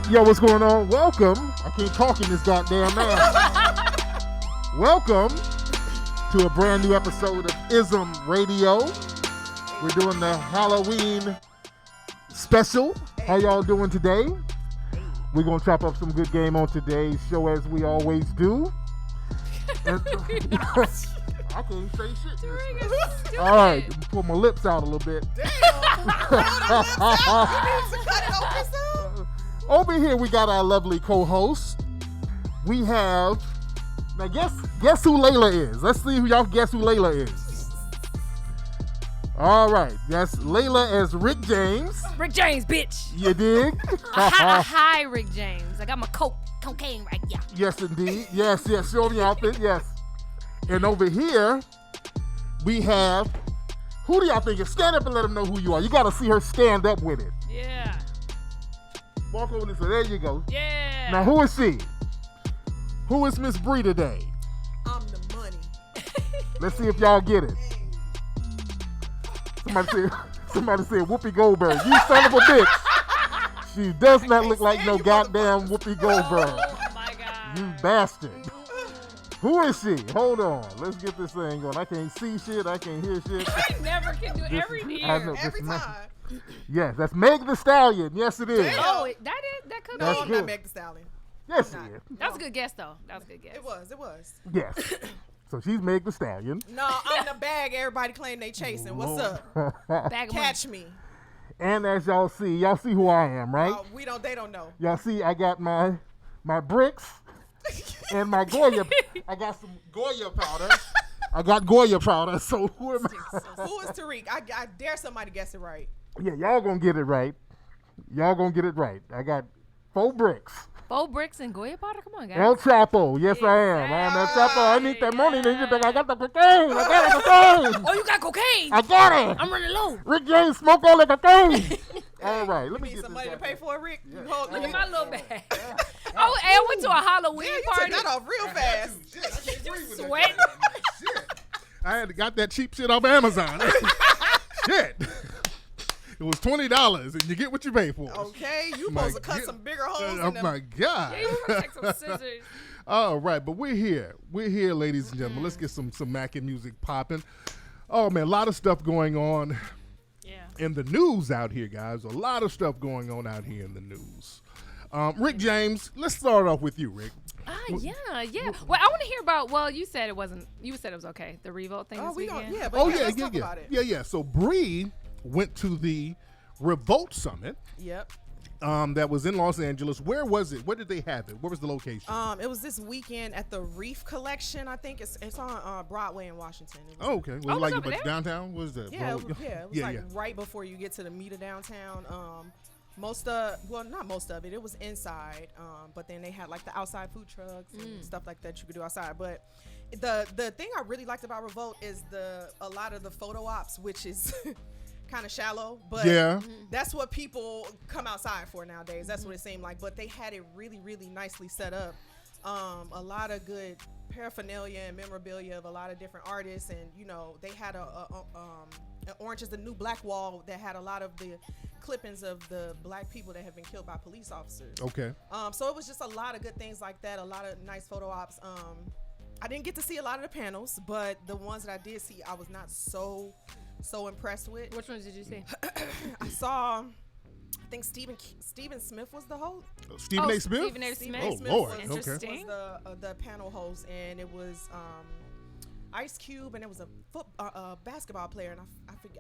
Yo, what's going on? Welcome. I can't talk in this goddamn man. Welcome to a brand new episode of IZM Radio. We're doing the Halloween special. How y'all doing today? We're going to chop up some good game on today's show as we always do. And, I can't say shit. All right, pull my lips out a little bit. Over here, we got our lovely co-host. We have, now guess who Layla is. Let's see who y'all guess who Layla is. All right, that's Layla as Rick James. Rick James, bitch. You dig? Hi, Rick James. I got my cocaine right here. Yes, indeed. Yes, show me outfit, yes. And over here, we have, who do y'all think is? Stand up and let them know who you are. You got to see her stand up with it. Yeah. Walk over this way. There you go. Yeah. Now, who is she? Who is Miss Bree today? I'm the money. Let's see if y'all get it. Somebody said Whoopi Goldberg. You son of a bitch. She does not look like no goddamn Whoopi Goldberg. Oh, my God. You bastard. Who is she? Hold on. Let's get this thing going. I can't see shit. I can't hear shit. I never can do every year. Every time. Yes, that's Meg the Stallion. Yes, it is. Damn. Oh, that could No, be. I'm not Meg the Stallion. Yes, I'm it is. That was a good guess, though. That was a good guess. It was. Yes. So she's Meg the Stallion. No, I'm the bag everybody claim they chasing. What's up? Bag of Catch me. And as y'all see who I am, right? They don't know. Y'all see I got my bricks and my Goya. I got some Goya powder. I got Goya powder. So who am I? Who is Tariq? I dare somebody guess it right. Yeah, y'all gonna get it right. I got 4 bricks. 4 bricks and Goya powder? Come on, guys. El Chapo. Yes, I am. I am El Chapo. I need that money. Then you think I got the cocaine. I got the cocaine. Oh, you got cocaine? I got it. I'm running low. Rick James smoke all the cocaine. All right, let me Need get somebody this to pay for it, Rick? Yeah. Look at my little bag. Oh, and I went to a Halloween Yeah, you party. took that off real fast. Sweat. I had got that cheap shit off Amazon. Shit. It was $20, and you get what you pay for. Okay, you supposed to cut some bigger holes in Oh them. my God! Yeah, you want to take some scissors. All right, but we're here, ladies and gentlemen. Let's get some Mackin' music popping. Oh man, a lot of stuff going on in the news out here, guys. A lot of stuff going on out here in the news. Rick James, let's start off with you, Rick. Yeah. Well, I want to hear about. Well, you said it wasn't. You said it was okay. The Revolt thing this weekend. Let's talk about it. Yeah. So Bree went to the Revolt Summit. Yep. That was in Los Angeles. Where was it? Where did they have it? Where was the location? It was this weekend at the Reef Collection. I think it's on Broadway in Washington. Okay. Was it like downtown? What was that? Yeah, it was right before you get to the meat of downtown. Not most of it. It was inside, but then they had like the outside food trucks and stuff like that you could do outside. But the thing I really liked about Revolt is a lot of the photo ops, which is kind of shallow, but that's what people come outside for nowadays. That's what it seemed like. But they had it really, really nicely set up. A lot of good paraphernalia and memorabilia of a lot of different artists, and they had Orange is the New Black wall that had a lot of the clippings of the black people that have been killed by police officers. Okay. So it was just a lot of good things like that, a lot of nice photo ops. I didn't get to see a lot of the panels, but the ones that I did see, I was not so impressed with. Which ones did you see? I saw, I think Stephen Smith was the host. Stephen A. Smith? Stephen A. Smith. Oh, Lord. Interesting. Was the panel host, and it was Ice Cube, and it was a basketball player, and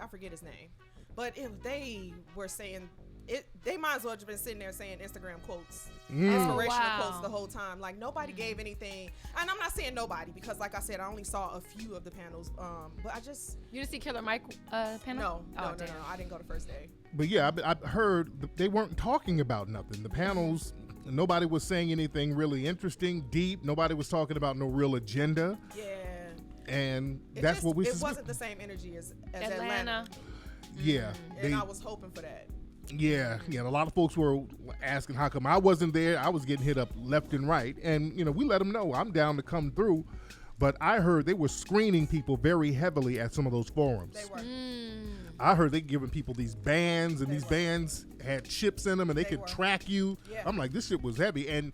I forget his name. But if they were saying it, they might as well have been sitting there saying Instagram quotes, inspirational quotes the whole time. Like nobody gave anything, and I'm not saying nobody because, like I said, I only saw a few of the panels. But you didn't see Killer Mike panel? No, I didn't go the first day. But yeah, I heard they weren't talking about nothing. The panels, nobody was saying anything really interesting, deep. Nobody was talking about no real agenda. Yeah. And it wasn't the same energy as Atlanta. Yeah. And I was hoping for that. Yeah. A lot of folks were asking how come I wasn't there. I was getting hit up left and right. And, we let them know I'm down to come through. But I heard they were screening people very heavily at some of those forums. They were. I heard they giving people these bands, and these bands had chips in them, and they could track you. Yeah. I'm like, this shit was heavy. And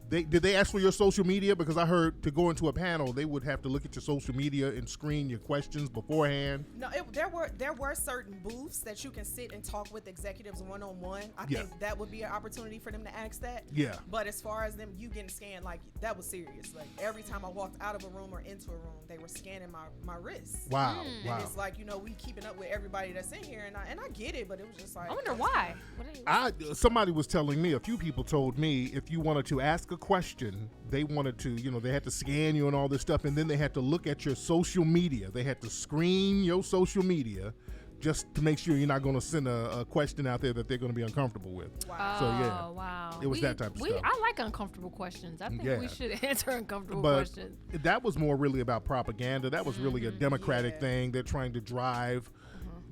did they ask for your social media? Because I heard to go into a panel, they would have to look at your social media and screen your questions beforehand. No, there were certain booths that you can sit and talk with executives one-on-one. I think that would be an opportunity for them to ask that. Yeah. But as far as them, you getting scanned, like, that was serious. Like, every time I walked out of a room or into a room, they were scanning my wrists. Wow. And it's like, we keeping up with everybody that's in here, and I get it, but it was just like, I wonder why. Somebody was telling me, a few people told me, if you wanted to ask a question, they wanted to, they had to scan you and all this stuff, and then they had to look at your social media. They had to screen your social media just to make sure you're not going to send a question out there that they're going to be uncomfortable with. Wow. So yeah, wow. It was that type of stuff. I like uncomfortable questions. I think we should answer uncomfortable but questions. That was more really about propaganda. That was really a Democratic thing. They're trying to drive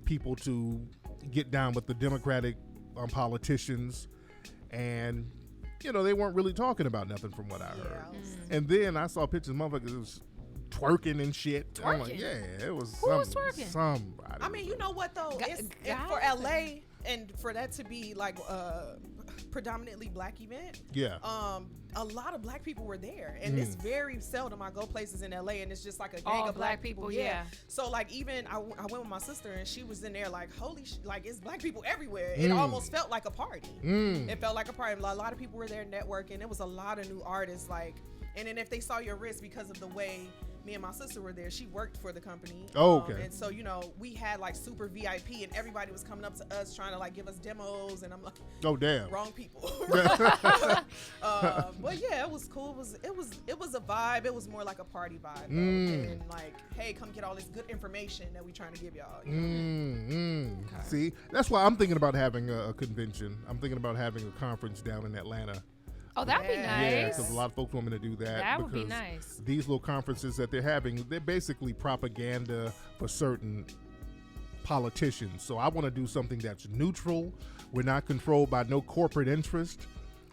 people to get down with the Democratic politicians, and they weren't really talking about nothing from what I heard. And then I saw pictures of motherfuckers was twerking and shit. I'm like, it was Who was twerking? Somebody. I mean, you know what though? It's for LA, and for that to be like predominantly black event. Yeah. A lot of black people were there, and it's very seldom I go places in LA and it's just like a gang All of black people. Yeah. So like even I went with my sister and she was in there like, holy like it's black people everywhere. It almost felt like a party. It felt like a party. A lot of people were there networking. It was a lot of new artists like, and then if they saw your wrist because of the way me and my sister were there, she worked for the company. Oh, okay. And so we had like super VIP, and everybody was coming up to us trying to like give us demos, and I'm like, oh damn, wrong people. But yeah, it was cool. It was a vibe. It was more like a party vibe, and like, hey, come get all this good information that we trying to give y'all. Okay. See, that's why I'm thinking about having a convention. I'm thinking about having a conference down in Atlanta. Oh, that'd be nice. Yeah, because a lot of folks want me to do that. That would be nice. These little conferences that they're having, they're basically propaganda for certain politicians. So I want to do something that's neutral. We're not controlled by no corporate interest.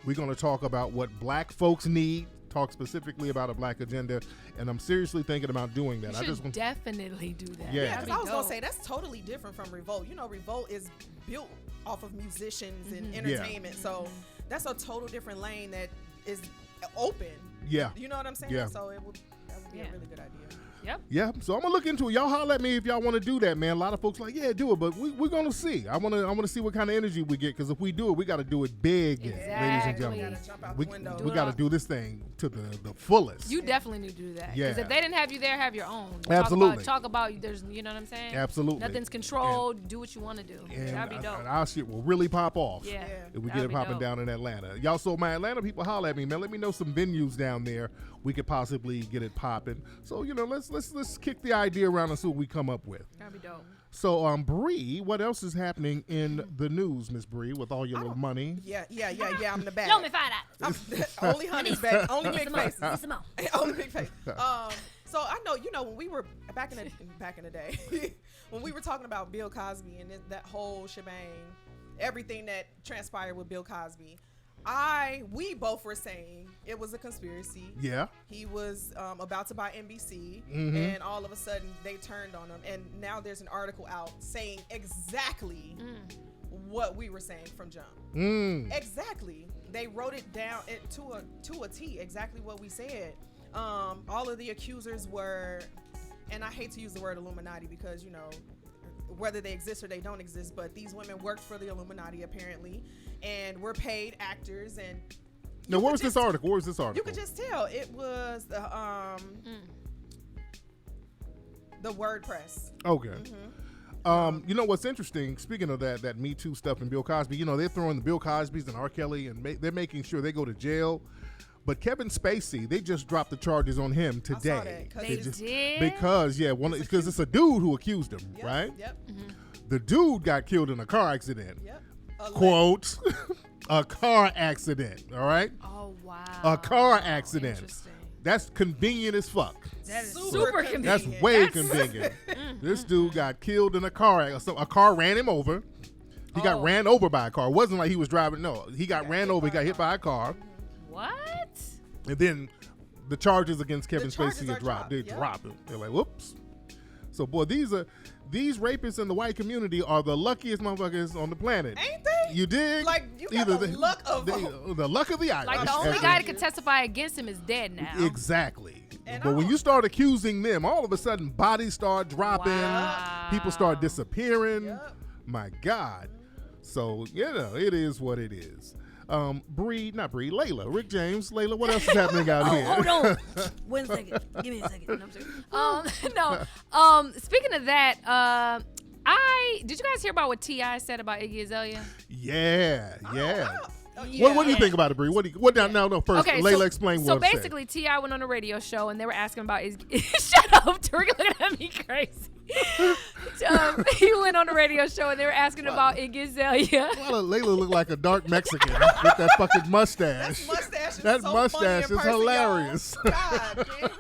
We're going to talk about what black folks need, talk specifically about a black agenda, and I'm seriously thinking about doing that. You should definitely do that. Yeah, because I was going to say, that's totally different from Revolt. Revolt is built off of musicians and entertainment, so that's a total different lane that is open. Yeah. You know what I'm saying? Yeah. So that would be a really good idea. Yep. Yeah, so I'm gonna look into it. Y'all holler at me if y'all want to do that, man. A lot of folks like, yeah, do it, but we're gonna see. I wanna see what kind of energy we get, because if we do it, we got to do it big, ladies and gentlemen. We got to do this thing to the fullest. You definitely need to do that. Yeah. Because if they didn't have you there, have your own. Absolutely. Talk about there's, you know what I'm saying? Absolutely. Nothing's controlled. Do what you want to do. That'd be dope. And our shit will really pop off. Yeah. If we get it popping down in Atlanta. Y'all, so my Atlanta people, holler at me, man. Let me know some venues down there we could possibly get it popping. So, let's kick the idea around and see what we come up with. That'd be dope. So, Bree, what else is happening in the news, Miss Bree, with all your little money? Yeah, I'm the bag. Let me find out. Only honey's bag. Only big face. Only big face. So I know, when we were back in the day, when we were talking about Bill Cosby and that whole shebang, everything that transpired with Bill Cosby, we both were saying it was a conspiracy. Yeah. He was about to buy NBC, and all of a sudden they turned on him, and now there's an article out saying exactly what we were saying from jump. Exactly. They wrote it down to a T, exactly what we said. All of the accusers were, and I hate to use the word Illuminati because, whether they exist or they don't exist, but these women worked for the Illuminati apparently, and were paid actors. And now, where was this article? You could just tell it was the WordPress. Okay. You know what's interesting? Speaking of that Me Too stuff and Bill Cosby, they're throwing the Bill Cosbys and R. Kelly, and they're making sure they go to jail. But Kevin Spacey, they just dropped the charges on him today. They did? Because it's a dude who accused him, right? Yep. The dude got killed in a car accident. Yep. Quote, a car accident, all right? Oh, wow. A car accident. Interesting. That's convenient as fuck. That is super convenient. That's way convenient. This dude got killed in a car accident. So a car ran him over. He got ran over by a car. It wasn't like he was driving. No, he got ran over. He got hit by a car. What? And then the charges against Kevin Spacey are dropped. They drop him. They're like, whoops. So boy, these rapists in the white community are the luckiest motherfuckers on the planet. Ain't they? You dig? Like you got the luck of the luck of the Irish. Like the only guy that could testify against him is dead now. Exactly. And but when you start accusing them, all of a sudden bodies start dropping, people start disappearing. Yep. My God. So, it is what it is. Layla, Rick James, Layla, what else is happening out here? Hold on. 1 second. Give me a second. No, speaking of that, did you guys hear about what T.I. said about Iggy Azalea? Yeah. Yeah. What do you think about it, Bree? No, first, Okay, Layla, explain what So it said. basically, T.I. went on a radio show, and they were asking about Iggy. Shut up, Tariq, looking at me crazy. He went on a radio show, and they were asking about Iggy Azalea. Well, Layla looked like a dark Mexican with that fucking mustache. That mustache is hilarious. God damn.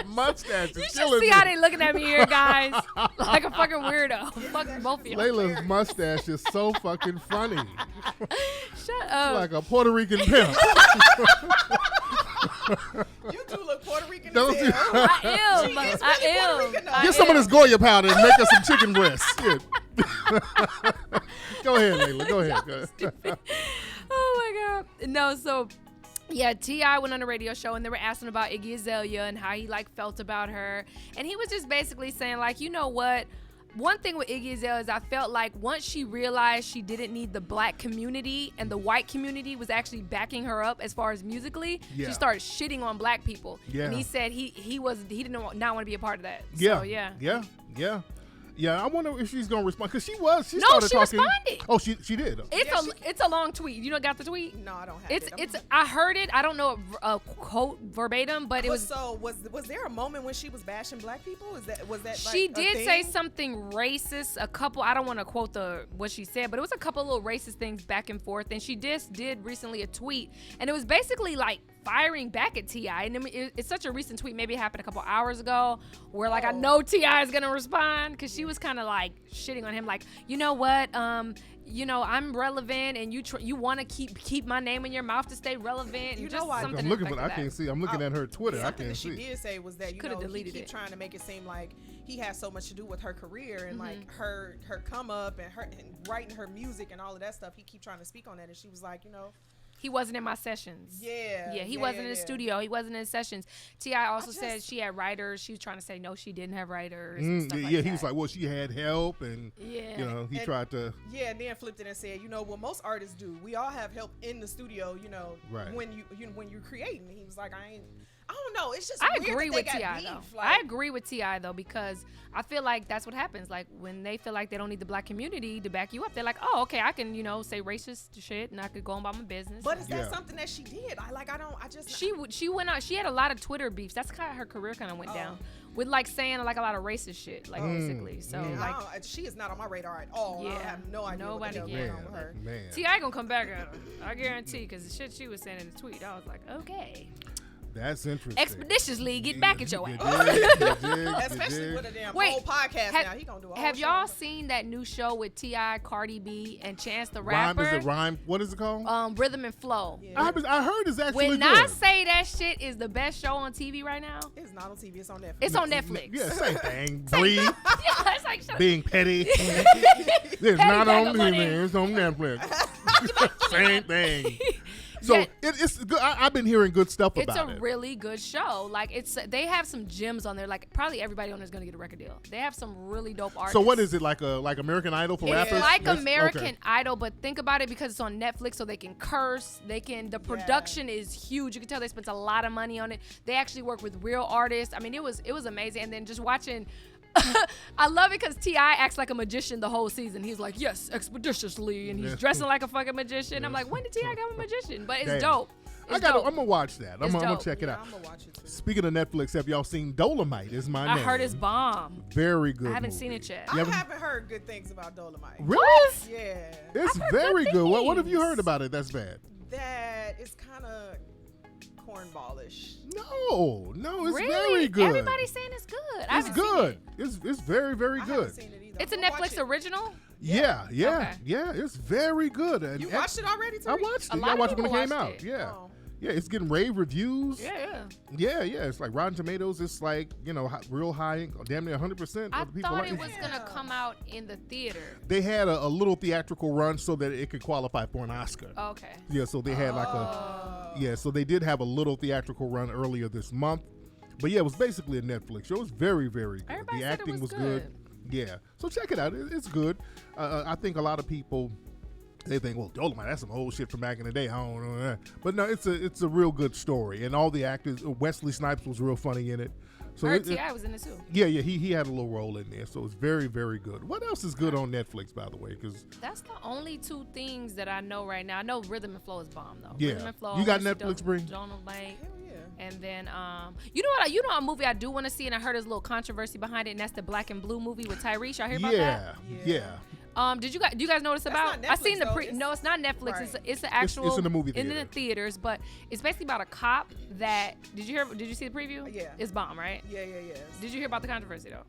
Mustache is You should killing see me. how they looking at me here, guys. Like a fucking weirdo. Fuck both of you. Layla's mustache is so fucking funny. Shut up. Like a Puerto Rican pimp. You do look Puerto Rican Don't as you? hell. I am. Get some of this Goya powder and make us some chicken breasts. Shit. Go ahead, Layla. Go ahead. Oh my God. No, so yeah, T.I. went on a radio show and they were asking about Iggy Azalea and how he felt about her. And he was just basically saying you know what? One thing with Iggy Azalea is I felt like once she realized she didn't need the black community and the white community was actually backing her up as far as musically, she started shitting on black people. Yeah. And he said he did not want to be a part of that. Yeah. So, yeah. Yeah, I wonder if she's gonna respond because she started talking. Responded. Oh, she did. It's a long tweet. You got the tweet? No, I don't have It's I heard it. I don't know a quote verbatim, but it was. So was there a moment when she was bashing black people? Was that She like, did a say thing? something racist. A couple. I don't want to quote what she said, but it was a couple little racist things back and forth. And she just did recently a tweet, and it was basically firing back at T.I. And it's such a recent tweet. Maybe it happened a couple hours ago, where I know T.I. is gonna respond because she was kind of shitting on him, you know what, I'm relevant, and you want to keep my name in your mouth to stay relevant. You and know just why? something I'm looking, like but I that. can't see. I'm looking at her Twitter. I Something can't that she see. did say was that he keep trying to make it seem like he has so much to do with her career and her come up and her and writing her music and all of that stuff. He keep trying to speak on that, and she was like, He wasn't in my sessions. Yeah. He wasn't in the studio. He wasn't in sessions. T.I. also said she had writers. She was trying to say no, she didn't have writers. And stuff He was like, well, she had help, and he tried to. Yeah, and then flipped it and said, what most artists do, we all have help in the studio. Right. When you're creating. He was like, I don't know. It's just I weird agree that with they got T.I. beef. though. I agree with T.I. though because I feel like that's what happens. When they feel like they don't need the black community to back you up, they're like, oh, okay, I can say racist shit and I could go on about my business. But is that something that she did? She went out. She had a lot of Twitter beefs. That's kind of her career kind of went down with saying a lot of racist shit, basically. So she is not on my radar at all. Yeah, I have no idea what the hell going on with her. T.I. gonna come back at her. I guarantee, because the shit she was saying in the tweet, I was like, okay. That's interesting. Expeditiously get back at your ass. Especially with a damn whole podcast now. He gonna do a whole Have show. y'all seen that new show with T.I., Cardi B, and Chance the Rapper? Rhyme? Is it Rhyme? What is it called? Rhythm and Flow. Yeah. I heard it's actually when good. I say that shit is the best show on TV right now, It's not on TV. It's on Netflix. it's on Netflix. Yeah, same thing. Breathe. Yeah, it's like, shut up. Being petty. It's not bag on of money. TV. It's on Netflix. Same thing. So it's good. I've been hearing good stuff about it. It's a really good show. They have some gems on there. Probably everybody on there is gonna get a record deal. They have some really dope artists. So what is it, like American Idol for rappers? It's like That's- American okay. Idol, but think about it because it's on Netflix, so they can curse. The production is huge. You can tell they spent a lot of money on it. They actually work with real artists. I mean, it was amazing. And then just watching. I love it because T.I. acts like a magician the whole season. He's like, yes, expeditiously, and he's dressing like a fucking magician. I'm like, when did T.I. become a magician? But it's dope. I'm gonna watch that. I'm gonna dope. check it out. I'm gonna watch it too. Speaking of Netflix, have y'all seen Dolomite? Is my name? I heard it's bomb. Very good. I haven't movie. seen it yet. I haven't heard good things about Dolomite. Really? Yeah. It's heard very good good. What have you things. heard about it? That's bad. That is kind of cornballish. No, it's Really? very good. Everybody's saying it's good. I It's haven't good. Seen it. It's very, very I good. haven't seen it either. It's a I'm gonna watch Netflix it. original. Yeah. Okay. It's very good. And You watched it already, I Tariq? watched A it. lot I of watched it when it people came watched out. it. Yeah. Oh. Yeah, it's getting rave reviews. Yeah. It's like Rotten Tomatoes. It's like, real high, damn near 100% I of the people thought like it was gonna come out in the theater. They had a little theatrical run so that it could qualify for an Oscar. Okay. Yeah, so they had so they did have a little theatrical run earlier this month. But yeah, it was basically a Netflix show. It was very, very good. Everybody The said it acting was was good. Yeah, so check it out. It's good. I think a lot of people, they think, well, Dolomite, that's some old shit from back in the day. I don't know that. But no, it's a real good story. And all the actors, Wesley Snipes was real funny in it. So T.I. was in it too. Yeah, he had a little role in there. So it's very, very good. What else is good on Netflix, by the way? Because that's the only two things that I know right now. I know Rhythm and Flow is bomb though. Yeah. Rhythm and Flow. You got Netflix, Bree? Donald Lake. Hell yeah. And then, you know a movie I do want to see, and I heard there's a little controversy behind it, and that's the Black and Blue movie with Tyrese. Y'all hear about that? Yeah. Do you guys notice about? Not I seen the Netflix, though. no, it's not Netflix. Right. It's an actual. It's in the movie in theater. the theaters, but it's basically about a cop that. Did you see the preview? Yeah. It's bomb, right? Yeah. Did you hear about the controversy though?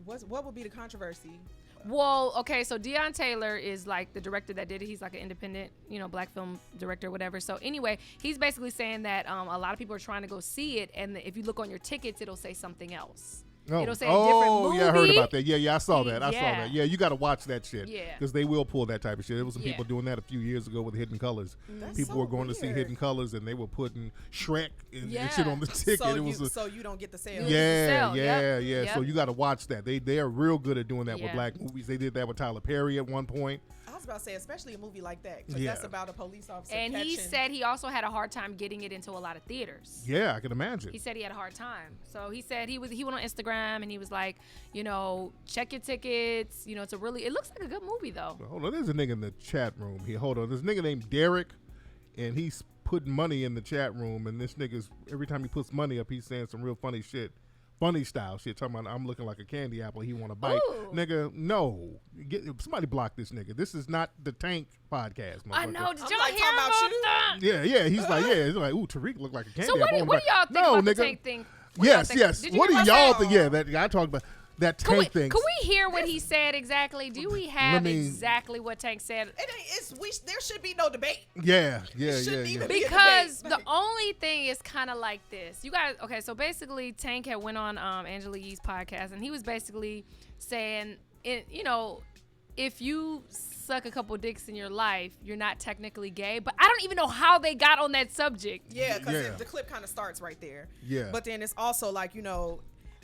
What would be the controversy? Well, okay, so Deion Taylor is like the director that did it. He's like an independent, black film director or whatever. So anyway, he's basically saying that a lot of people are trying to go see it, and if you look on your tickets, it'll say something else. It'll say a different movie. Yeah, I heard about that. Yeah, I saw that. Yeah. Yeah, you got to watch that shit. Yeah. Because they will pull that type of shit. There was some Yeah. people doing that a few years ago with Hidden Colors. That's People so were going to see weird. Hidden Colors, and they were putting Shrek and Yeah. shit on the ticket. So you don't get the sale. Yeah. Yep. So you got to watch that. They are real good at doing that with Yeah. black movies. They did that with Tyler Perry at one point. I was about to say, especially a movie like that, because Yeah. that's about a police officer. And he catching- said he also had a hard time getting it into a lot of theaters. Yeah, I can imagine. He said he had a hard time. So he said he went on Instagram and he was like, check your tickets. It looks like a good movie though. Hold on, there's a nigga in the chat room here. Hold on, there's a nigga named Derek, and he's putting money in the chat room. And this nigga's, every time he puts money up, he's saying some real funny shit. Funny style shit, talking about I'm looking like a candy apple. He want to bite, Ooh. nigga. No, somebody block this nigga. This is not the Tank podcast. I know. motherfucker. Did I'm y'all like, hear talking about about you? that? Yeah. He's like, ooh, Tariq look like a candy So apple. what do y'all think about the Tank thing? What do y'all think? Yes. Did you What hear do about y'all that? think? Yeah, that I talked about that Tank thing. Can we hear what he said exactly? Do we have me- exactly what Tank said? There should be no debate. Yeah. shouldn't even be- Because debate. the only thing is kind of like this. You guys, okay, so basically Tank had went on Angela Yee's podcast, and he was basically saying, if you suck a couple dicks in your life, you're not technically gay. But I don't even know how they got on that subject. Yeah, because Yeah. the clip kind of starts right there. Yeah. But then it's also like,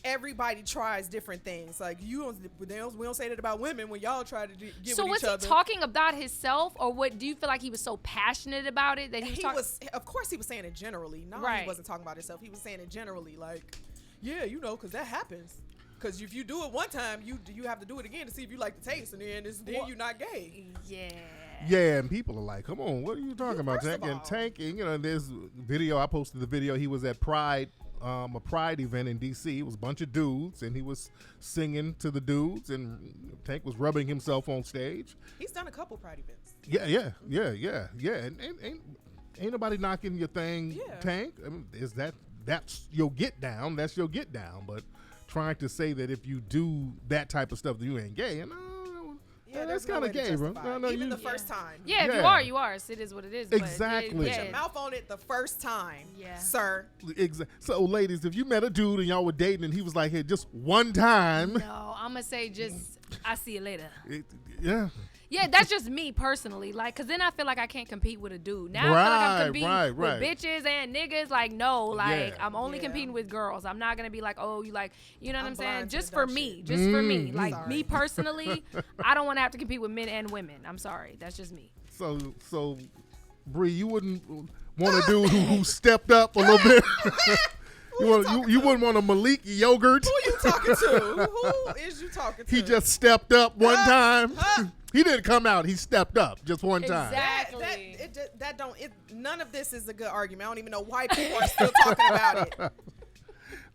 everybody tries different things. Like we don't say that about women when y'all try to get So with was each he other. talking about himself, or what? Do you feel like he was so passionate about it that he was talking? Of course, he was saying it generally. No, Right. he wasn't talking about himself. He was saying it generally, like, yeah, because that happens. Because if you do it one time, you have to do it again to see if you like the taste, and then you're not gay. Yeah. Yeah, and people are like, come on, what are you talking about, First Tank? of And all- Tank, and there's video, I posted the video, he was at Pride, a Pride event in D.C. It was a bunch of dudes, and he was singing to the dudes, and Tank was rubbing himself on stage. He's done a couple Pride events. Yeah. And ain't nobody knocking your thing, Yeah. Tank. I mean, that's your get down, but trying to say that if you do that type of stuff that you ain't gay, Yeah, that's there's no kind way of to gay, bro. justify it. Even the first time. Yeah, if Yeah. you are. So it is what it is. but Exactly. yeah. Put your mouth on it the first time, sir. So, ladies, if you met a dude and y'all were dating and he was like, hey, just one time. No, I'm gonna say just I see you later. Yeah. Yeah, that's just me personally. Like, cause then I feel like I can't compete with a dude. Now I feel like I'm competing Right. with bitches and niggas. Like, no, like Yeah. I'm only Yeah. competing with girls. I'm not gonna be like, oh, you like, you know what I'm I'm saying? blind to Just the for dumb me, shit. just for me. Like Sorry. me personally, I don't want to have to compete with men and women. I'm sorry, that's just me. So, Bree, you wouldn't want a dude who stepped up a little bit. You wouldn't want a Malik yogurt. Who you talking to? Who is you talking to? He just stepped up one time. He didn't come out. He stepped up just one time. Exactly. None of this is a good argument. I don't even know why people are still talking about it.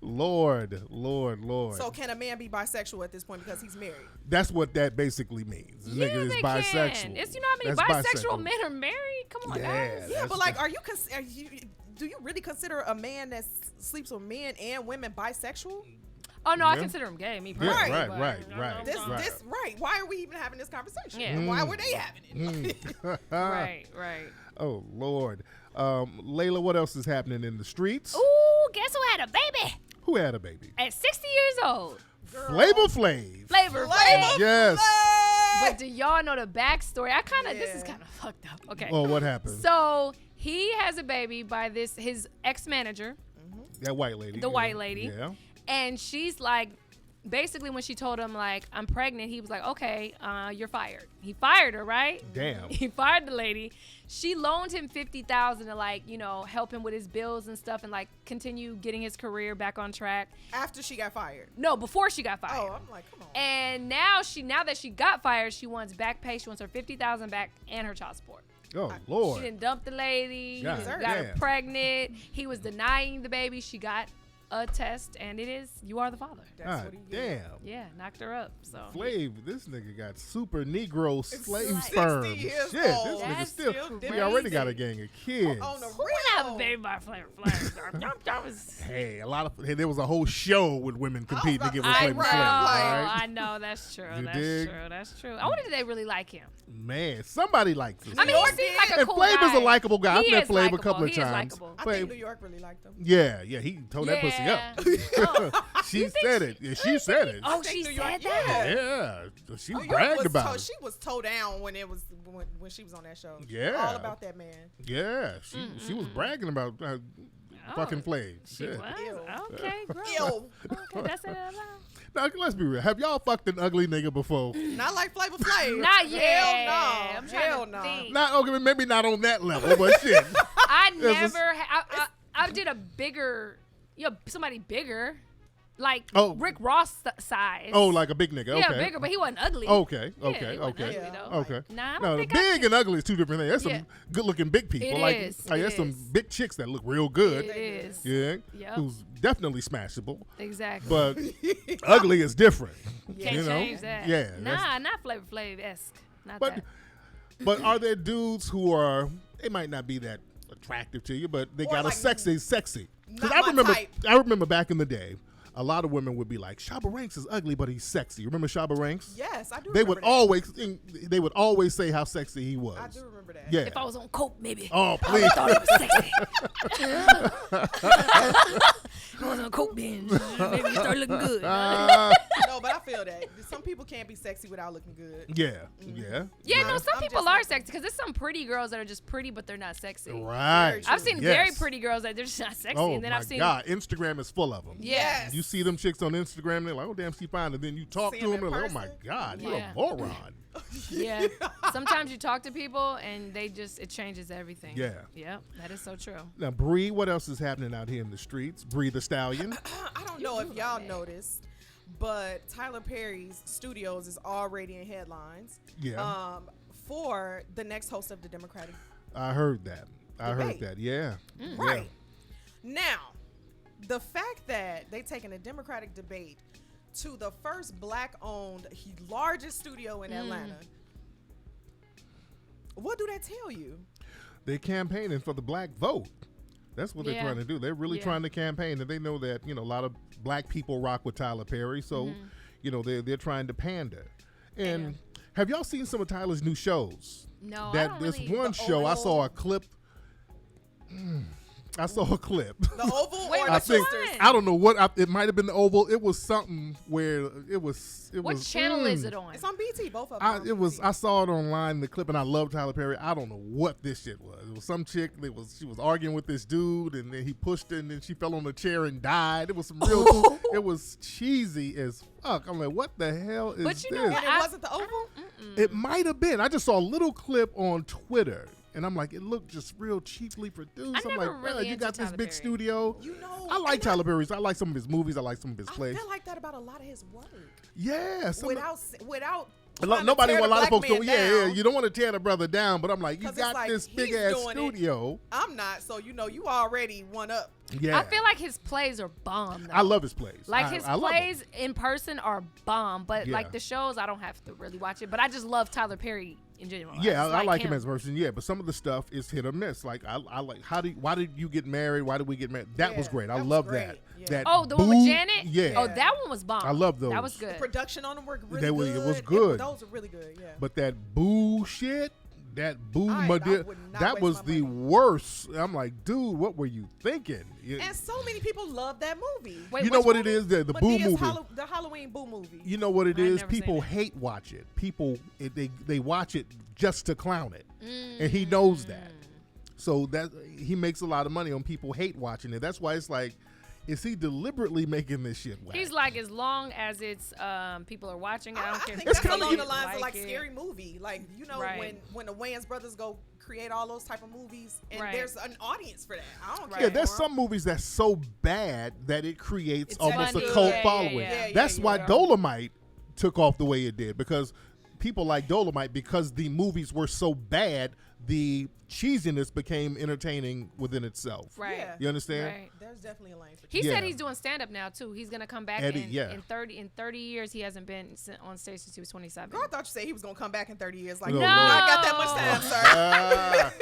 Lord. So can a man be bisexual at this point because he's married? That's what that basically means. This nigga is they bisexual. can. It's, you know how many That's bisexual men are married? Come on, Yeah. guys. Yeah, That's but like, do you really consider a man that sleeps with men and women bisexual? Oh no, I Yeah. consider him gay. Me Yeah, personally. right, but, right, you know, right. This Right. right? Why are we even having this conversation? Yeah. Why were they having it? Right. Oh, Lord. Layla, what else is happening in the streets? Ooh, guess who had a baby? Who had a baby? At 60 years old. Flavor Flav. Flavor Flav. Yes. But do y'all know the backstory? This is kind of fucked up. Okay. Well, what happened? So he has a baby by his ex-manager. That white lady. The white lady. Yeah. And she's like, basically when she told him like, I'm pregnant, he was like, okay, you're fired. He fired her, right? Damn. He fired the lady. She loaned him $50,000 to like, help him with his bills and stuff and like continue getting his career back on track. After she got fired. No, before she got fired. Oh, I'm like, come on. And now that she got fired, she wants back pay. She wants her $50,000 back and her child support. Oh, Lord. She didn't dump the lady. God He got damn. her pregnant. He was denying the baby. She got a test, and it is, you are the father. That's what he did. Damn. Yeah, knocked her up. So Flav, this nigga got super Negro slave 60 sperm. years Shit, this old. nigga That's still. still We already got a crazy. gang of kids. On the who would have a baby by Flavor Flav? That was. Hey, there was a whole show with women competing to about get to with say, Flavor right, Flav. right. Right? I know, that's true. You That's dig? true. That's true. I wonder if they really like him. Man, somebody likes this. I mean, guy. he seems like a And cool Flavor's guy. a likable guy. I've He met is Flavor a likable. couple of He is times. likable. I think New York really liked him. Yeah, he told that pussy up. She said it. Yeah, she said it. Oh, think she New York- said that? Yeah, she New York bragged was about it. She was toe down when she was on that show. Yeah. All about that man. Yeah, she was bragging about fucking Flav. She Yeah. was? Ew. Okay, gross. Ew. Okay, that's it out loud. Now, let's be real. Have y'all fucked an ugly nigga before? Not like Flavor Flav. Not yet. Hell no. I'm trying Hell to no. think. Not okay, maybe not on that level, but shit. I There's never. I did a bigger, somebody bigger, like Oh. Rick Ross size. Oh, like a big nigga. Okay. Yeah, bigger, but he wasn't ugly. Okay, Yeah, okay, he wasn't okay. ugly, though. Okay. Nah, I don't No, think big and ugly is two different things. There's Yeah. some good-looking big people. It like, is, like it there's some is. big chicks that look real good. It is. Yeah. Yep. Who's definitely smashable. Exactly. But ugly is different. Can't you know? change that. Yeah. Nah, not Flavor Flav-esque. Not But that. but are there dudes who are, they might not be that attractive to you, but they Or got a like sexy. Because not my type. I remember back in the day, a lot of women would be like, Shabba Ranks is ugly, but he's sexy. You remember Shabba Ranks? Yes, I do They remember would that. always say how sexy he was. I do remember that. Yeah. If I was on coke, maybe. Oh, I please. thought it was sexy. If I was on coke binge, maybe you start looking good. No, but I feel that. Some people can't be sexy without looking good. Yeah. Yeah. Yeah, no, some I'm people just are like- sexy because there's some pretty girls that are just pretty, but they're not sexy. Right. I've seen Yes. very pretty girls that they're just not sexy, Oh, and then my I've seen God. Instagram is full of them. Yeah. Yes. You see them chicks on Instagram, they're like, oh, damn, she fine. And then you talk See to them them, in they're like, oh, my person? God, you're Yeah. a moron. Yeah. Sometimes you talk to people and it changes everything. Yeah. Yep. That is so true. Now, Bree, what else is happening out here in the streets? Bree the Stallion. I don't know if y'all noticed, but Tyler Perry's studios is already in headlines. Yeah. For the next host of the Democratic. I heard that. Debate. Yeah. Right. Now, the fact that they taking a Democratic debate to the first black-owned, largest studio in Atlanta. What do that tell you? They're campaigning for the black vote. That's what they're Yeah. trying to do. They're really Yeah. trying to campaign, and they know that a lot of black people rock with Tyler Perry, so they're trying to pander. And have y'all seen some of Tyler's new shows? No, I That don't this really. one show, I saw a clip. I saw a clip. The Oval Wait, or I the think Sisters? I don't know what it might have been the Oval. It was something where it was. What channel is it on? It's on BT, both of them. I saw it online, the clip, and I love Tyler Perry. I don't know what this shit was. It was some chick she was arguing with this dude, and then he pushed her, and then she fell on the chair and died. It was some real. It was cheesy as fuck. I'm like, what the hell is But you this? know And what? it wasn't the Oval? It might have been. I just saw a little clip on Twitter. And I'm like, it looked just real cheaply produced. I I'm never like, really you into got this Tyler big Perry. studio. You know, I like and Tyler Perry's. I like some of his movies. I like some of his I plays. feel like that about a lot of his work. Yeah. Without Nobody, trying to a lot of tear the folks black go, man yeah, down. you don't want to tear the brother down, but I'm like, you 'Cause it's got like, this he's big ass doing it. studio. I'm not, so you already one up. Yeah. I feel like his plays are bomb. Though. I love his plays. Like his I love plays them. in person are bomb, but Yeah. like the shows, I don't have to really watch it. But I just love Tyler Perry in general. Yeah, just I like him as a person. Yeah, but some of the stuff is hit or miss. Like I like why did you get married? Why did we get married? That was Yeah, great. I that was love great. that. Yeah. That Oh, the one with boo- Janet. Yeah. Oh, that one was bomb. I love those. That was good. Production on them were really They were- good. it was good. Those are really good. Yeah. But that bullshit, that Boo I Madea, would not that waste was my the money. worst. I'm like, dude, what were you thinking? And so many people love that movie. Wait, You know which what movie? it is? The Boo Medea's movie. the Halloween Boo movie. You know what it I've is? never seen People it. hate watch it. People they watch it just to clown it, and he knows that. So that he makes a lot of money on people hate watching it. That's why it's like, is he deliberately making this shit whack? He's like, as long as it's people are watching, I don't care. think if that's people along the lines like of like it. Scary Movie. Like, you know, Right. when the Wayans brothers go create all those type of movies, and Right. there's an audience for that. I don't Right. care. Yeah, there's for 'em. some movies that's so bad that it creates It's almost funny. a cult Yeah, following. yeah. That's why yeah. Dolomite took off the way it did, because people like Dolomite, because the movies were so bad, the cheesiness became entertaining within itself. Right. Yeah. You understand? Right. There's definitely a lane for He Yeah. said he's doing stand up now too. He's gonna come back Eddie, in, yeah. in 30 years. He hasn't been on stage since he was 27. Girl, I thought you said he was gonna come back in 30 years. Like, No. no, I got that much time, sir. Ah,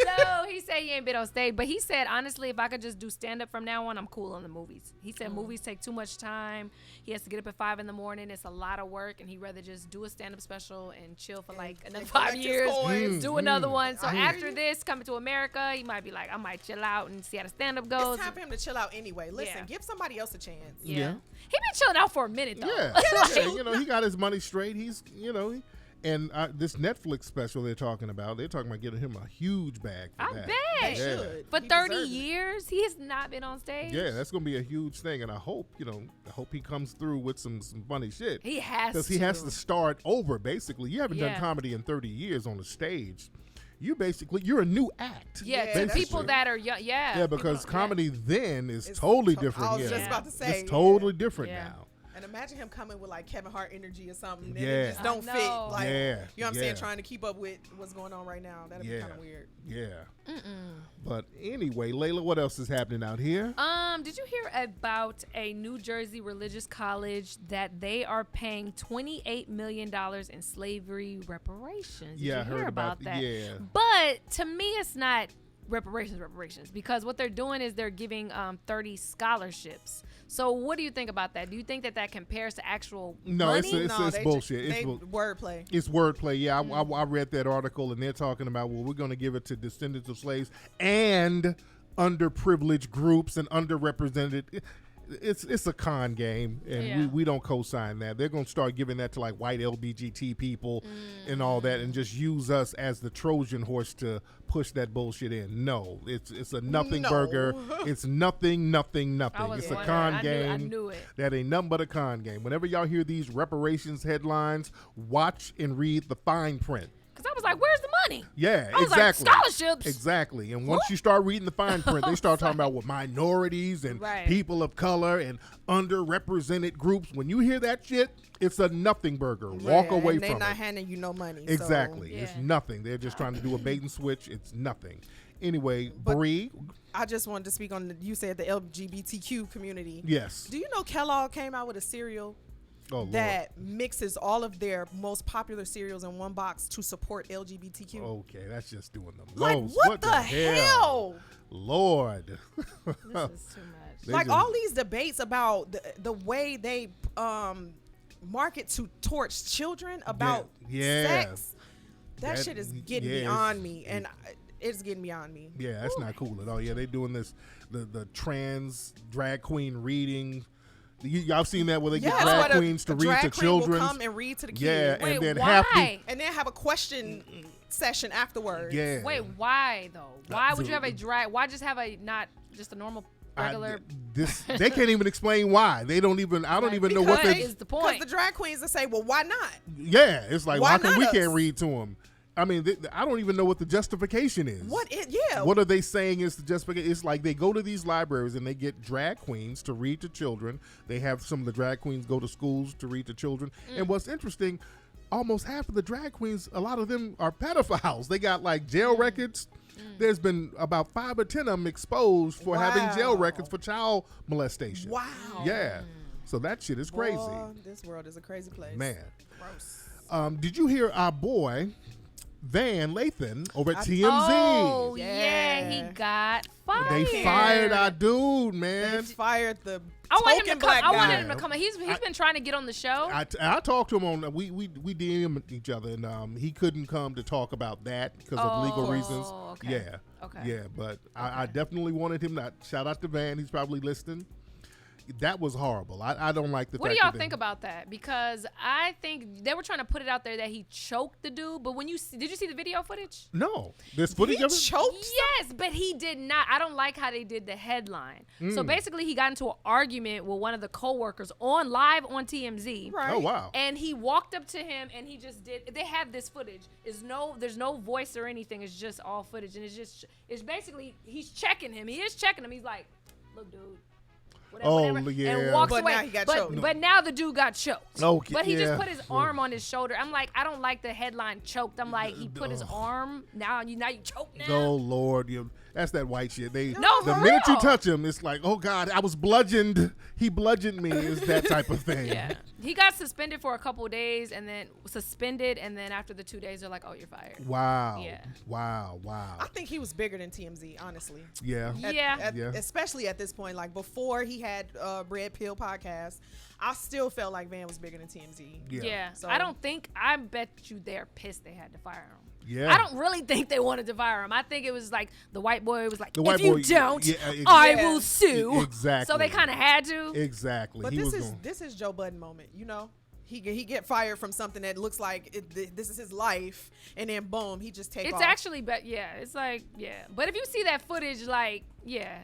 No, he said he ain't been on stage, but he said honestly, if I could just do stand up from now on, I'm cool on the movies. He said movies take too much time. He has to get up at 5 a.m. It's a lot of work, and he'd rather just do a stand up special and chill for like another 5 collect his years, coins. do another one. So I hear after you. this, coming to America, he might be like, I might chill out and see how the stand up goes. It's time for him to chill out anyway. Listen, Yeah. give somebody else a chance. Yeah. Yeah. He been chilling out for a minute though. yeah, yeah, you know, he got his money straight. He's, you know, and this Netflix special they're talking about getting him a huge bag for I that. bet. They Yeah. should. For He 30 deserves it. years, he has not been on stage. Yeah, that's gonna be a huge thing, and I hope he comes through with some funny shit. He has Because to. he has to start over. Basically, you haven't Yeah. done comedy in 30 years on the stage. You're a new act. Yeah, Yeah, to that's people true. that are young. Yeah. Yeah, because people- comedy then is It's totally to- different. I was yeah. just about to say. It's totally yeah. different Yeah. now. And imagine him coming with like Kevin Hart energy or something. And Yeah. it just don't I fit. know. Like, Yeah, you know what I'm saying? yeah. Trying to keep up with what's going on right now. That'd be Yeah. kind of weird. Yeah. But anyway, Layla, what else is happening out here? Did you hear about a New Jersey religious college that they are paying $28 million in slavery reparations? Did Yeah, you I hear heard about that? yeah. But to me, it's not reparations, because what they're doing is they're giving 30 scholarships. So what do you think about that? Do you think that compares to actual No, money? it's they bullshit. They It's wordplay. It's wordplay. Yeah, I read that article, and they're talking about, well, we're going to give it to descendants of slaves and underprivileged groups and underrepresented. It's a con game, and Yeah. we don't co-sign that. They're going to start giving that to like white LBGT people and all that, and just use us as the Trojan horse to push that bullshit in. No, it's a nothing No. burger. It's nothing. I It's was a wondering. con I game. knew it. That ain't nothing but a con game. Whenever y'all hear these reparations headlines, watch and read the fine print. Because I was like, where's the money? Yeah, I was exactly. like, scholarships. Exactly. And once you start reading the fine print, they start talking about minorities and Right. people of color and underrepresented groups. When you hear that shit, it's a nothing burger. Walk Yeah, away and from they're not it. handing you no money. Exactly. Yeah. It's nothing. They're just trying to do a bait and switch. It's nothing. Anyway, But- Bree, So I just wanted to speak on you said the LGBTQ community. yes. Do you know Kellogg came out with a cereal Oh, Lord. that mixes all of their most popular cereals in one box to support LGBTQ? Okay, that's just doing the Like, most. what the hell? Lord. This is too much. They Like just- all these debates about the way they market to torch children about Yeah. sex, that That- shit is getting yeah, beyond it's- me, and it's getting beyond me. Yeah, that's not cool at all. Yeah, they doing this, the trans drag queen reading. Y'all seen that where they get Yeah, drag that's what queens to a read drag to queen will children? come and read to the kids. Yeah, Wait, and then why? half the And then have a question session afterwards. yeah. Wait, why though? Why would you have a drag? Why just have a not just a normal regular? They can't even explain why. They don't even. I don't Like, even know what because they. is the Because point. the drag queens will say, well, why not? Yeah, it's like Why why come not we us? can't read to them? I mean, I don't even know what the justification is. Yeah. What are they saying is the justification? It's like they go to these libraries and they get drag queens to read to children. They have some of the drag queens go to schools to read to children. And what's interesting, almost half of the drag queens, a lot of them are pedophiles. They got like jail records. There's been about 5 or 10 of them exposed for having jail Wow. records for child molestation. Wow. Yeah. So that shit is crazy. Boy, this world is a crazy place. Man. Gross. Did you hear our boy, Van Lathan over at TMZ. Oh, Yeah. he got fired. They fired our dude, man. They fired the I want him token to come. black I guy. wanted him to come. He's been trying to get on the show. I talked to him on we DM each other, and he couldn't come to talk about that because of legal reasons. Okay. Yeah, yeah, but I definitely wanted him to. Shout out to Van, he's probably listening. That was horrible. I don't like the What fact do y'all that think about that? Because I think they were trying to put it out there that he choked the dude, but did you see the video footage? No, there's footage of it. Choked? Yes, but he did not. I don't like how they did the headline. So basically, he got into an argument with one of the coworkers live on TMZ. Right. Oh wow. And he walked up to him and he just did. They have this footage. There's no voice or anything. It's just all footage, and it's basically he's checking him. He is checking him. He's like, "Look, dude." Whatever, yeah. and walks But away. now he got choked. But now the dude got choked. Okay, But he yeah. just put his arm on his shoulder. I'm like, I don't like the headline choked. I'm like, he put his arm. Now you choked now. Oh Lord, that's that white shit. The for minute you real. touch him, it's like, oh God, I was bludgeoned. He bludgeoned me. Is that type of thing? Yeah. He got suspended for a couple of days, and then after the 2 days, they're like, oh, you're fired. Wow. Yeah. Wow. I think he was bigger than TMZ, honestly. Yeah. Yeah. Especially at this point, like before he had Red Pill podcast, I still felt like Van was bigger than TMZ. Yeah. So- I bet you they're pissed they had to fire him. Yeah. I don't really think they wanted to fire him. I think it was like the white boy was like, The white if you boy- don't, yeah, I yeah. will sue. Exactly. So they kind of had to. Exactly. But He was this is Joe Budden moment, you know. He get fired from something that looks like this is his life, and then boom, he just takes off. It's actually, but yeah, it's like, yeah. But if you see that footage, like, yeah,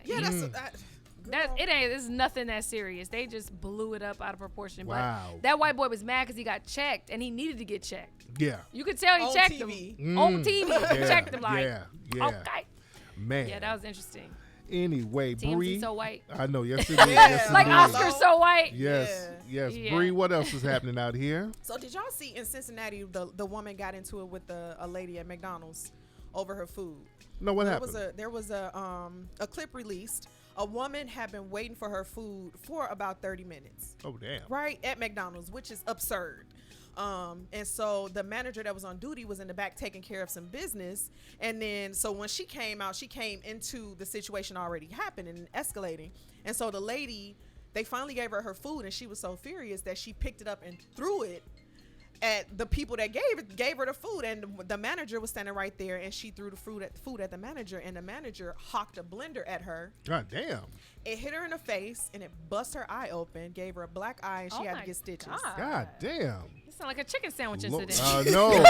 it's nothing that serious. They just blew it up out of proportion. Wow. But that white boy was mad because he got checked, and he needed to get checked. Yeah. You could tell he On checked TV. him on TV. He checked him like, yeah. okay, Man. yeah, that was interesting. Anyway, TMZ Bree. so white, I know. Yes, it is. Yes, it like is. Oscar so white. Yes. Yes. Yeah. Bree, what else is happening out here? So did y'all see in Cincinnati the woman got into it with a lady at McDonald's over her food? No, what happened? There was a clip released. A woman had been waiting for her food for about 30 minutes. Oh, damn. Right at McDonald's, which is absurd. And so the manager that was on duty was in the back taking care of some business. And then, so when she came out, she came into the situation already happening and escalating. And so the lady, they finally gave her food, and she was so furious that she picked it up and threw it at the people that gave her the food. And the manager was standing right there, and she threw the food at the manager, and the manager hawked a blender at her. God damn. It hit her in the face, and it bust her eye open, gave her a black eye, and she had to get stitches. God damn. It sounded like a chicken sandwich No, incident. Lord,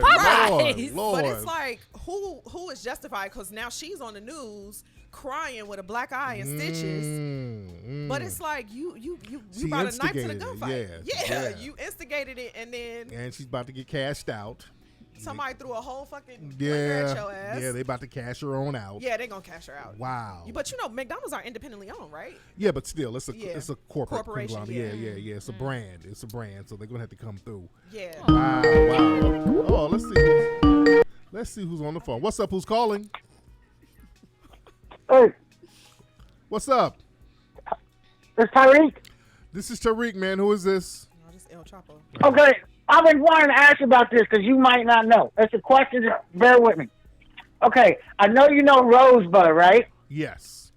Popeyes. Lord. But it's like, who is justified? Because now she's on the news crying with a black eye and stitches. But it's like you She brought a knife to the instigated it, gunfight. yeah. You instigated it, and then And she's about to get cashed out. somebody threw a whole fucking blender at your ass. Yeah, they about to cash her on out. Yeah, they gonna cash her out. Wow. But McDonald's are independently owned, right? Yeah, but still, it's a Yeah. it's a corporate Corporation, conglomerate. Yeah. It's a brand. It's a brand, so they're gonna have to come through. Yeah. Wow. Oh, let's see who's on the phone. What's up? Who's calling? Hey, What's up? it's Tyreek. This is Tariq, man. Who is this? No, just El Chapo. Okay, I've been wanting to ask you about this because you might not know. It's a question. Just bear with me. Okay, I know you know Rosebud, right? Yes.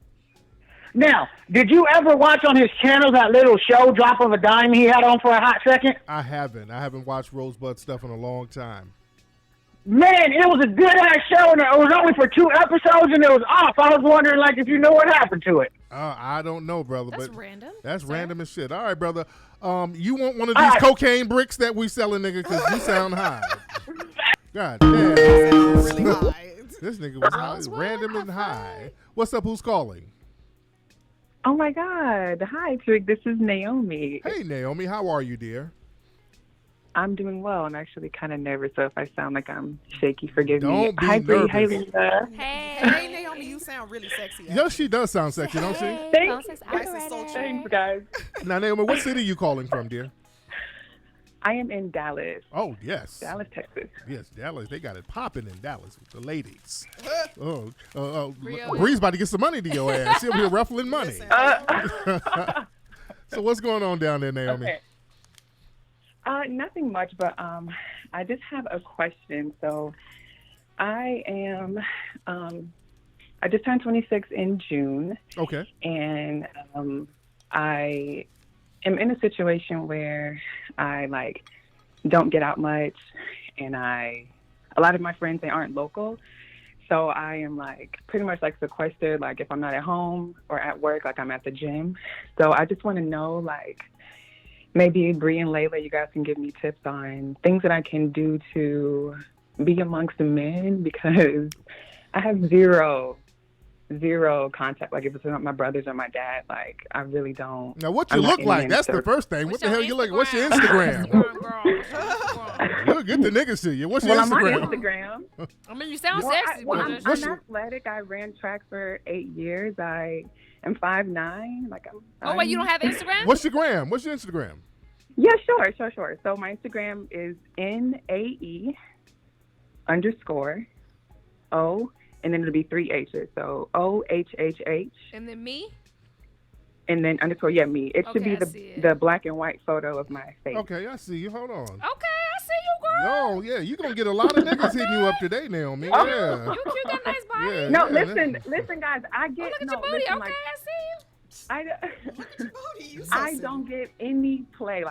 Now, did you ever watch on his channel that little show, Drop of a Dime, he had on for a hot second? I haven't watched Rosebud stuff in a long time. Man, it was a good-ass show, and it was only for 2 episodes, and it was off. I was wondering, like, if you know what happened to it. I don't know, brother. That's but random. That's Sir. random as shit. All right, brother. You want one of these cocaine bricks that we selling, nigga? Because you sound high. God damn. Really high. This nigga was high, Rosebud, random and high. What's up? Who's calling? Oh my God. Hi, Trick. This is Naomi. Hey, Naomi. How are you, dear? I'm doing well. I'm actually kind of nervous, so if I sound like I'm shaky, forgive me. Don't be Hi, Bree. Hi, nervous. Lisa. Hey, Naomi, you sound really sexy. Yes, she does sound sexy, don't she? Thanks. Nice and sultry. Thanks, guys. Now, Naomi, what city are you calling from, dear? I am in Dallas. Oh, yes. Dallas, Texas. Yes, Dallas. They got it popping in Dallas with the ladies. Rio. Bree's about to get some money to your ass. She'll be ruffling money. Listen, So what's going on down there, Naomi? Okay. Nothing much, but I just have a question. So I am, I just turned 26 in June. Okay. And I am in a situation where I like don't get out much, and a lot of my friends, they aren't local. So I am like pretty much like sequestered, like if I'm not at home or at work, like I'm at the gym. So I just want to know, like, maybe Bree and Layla, you guys can give me tips on things that I can do to be amongst the men, because I have zero contact. Like if it's not my brothers or my dad, like I really don't. Now what you look like, that's the first thing. What the hell you look? What's your Instagram? We'll get the niggas to you. What's your Instagram? I'm on Instagram. I mean, you sound sexy. I'm athletic. I ran track for 8 years. I am 5'9". Like oh wait, you don't have Instagram? What's your gram? What's your Instagram? Yeah, sure. So my Instagram is NAE_O, and then it'll be 3 H's. So OHHH. And then me? And then underscore, yeah, me. It should be the black and white photo of my face. Okay, I see you. Hold on. Okay, I see you, girl. Oh, yeah, you're going to get a lot of niggas hitting you up today, Naomi. Oh. Yeah. You cute, got a nice body. Yeah, No, yeah, listen, guys. I get. Look at no, your booty. listen, Okay, like, I see you. I don't get any play.